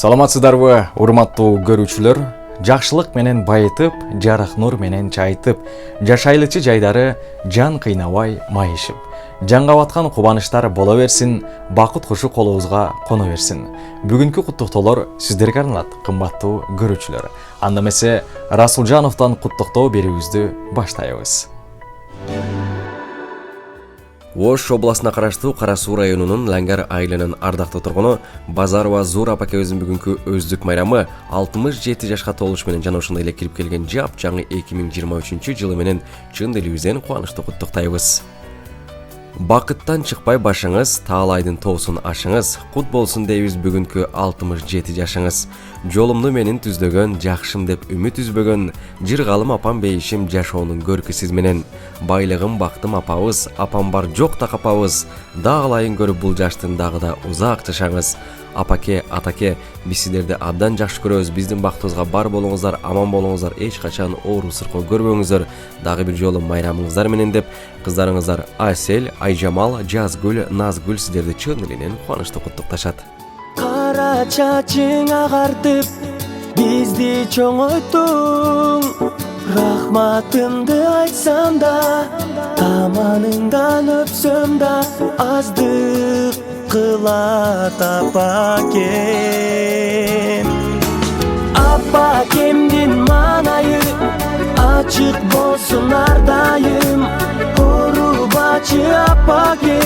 Саламатсыздарбы, урматтуу көрүүчүлөр? Жакшылык менен байытып, жарык нур менен чайытып, жашайлычы жайдары жан кыйнабай майышып. Жанга баткан кубанычтар боло берсин, бакыт кушу колубузга коно берсин. Бүгүнкү куттуктоолор сиздерге арналат, кымбаттуу көрүүчүлөр. Анда эмесе Расулжановдон куттуктоо берүүбүздү баштайбыз. Ош областына караштуу Кара Суу районунун Лаңгар айылынын ардактуу тургуну Базарова Зура апакебиздин бүгүнкү өздүк майрамы 67 жашка толуш менен жана ошондой эле кирип келген жапжаңы 2023 жылы менен чын дилибизден кубанычтуу куттуктайбыз. Бакыттан чыкпай башыңыз, таалайдын тоосун ашыңыз, кут болсун дейбиз бүгүнкү 67 жашыңыз. Жолумду менин түздөгөн, жакшым деп үмүт үзбөгөн, жыргалым апам бейишим жашоонун көркү сиз менен. Байлыгым бактым апабыз, апам бар жок да капабыз. Дагылайын көрүп бул жаштын дагы да узак жашаңыз. Апаке, атаке, биз сиздерди абдан жакшы көрөбүз. Биздин бактыбызга бар болуңуздар, аман болуңуздар, эч качан оору сыркоо көрбөңүздөр. Дагы бир жолу майрамыңыздар менен деп, кыздарыңыздар Асел, Айжамал, Жазгүл, Назгүл сиздерди чын элинен кубанычтуу куттукташат. Кара чачың агартып, бизди чоңойттуң. Рахматымды айтсам да, таманыңдан өпсөм да, аздык кылат апакем. Апакемдин маанайы ачык болсун ар дайым. Урубачы апаке,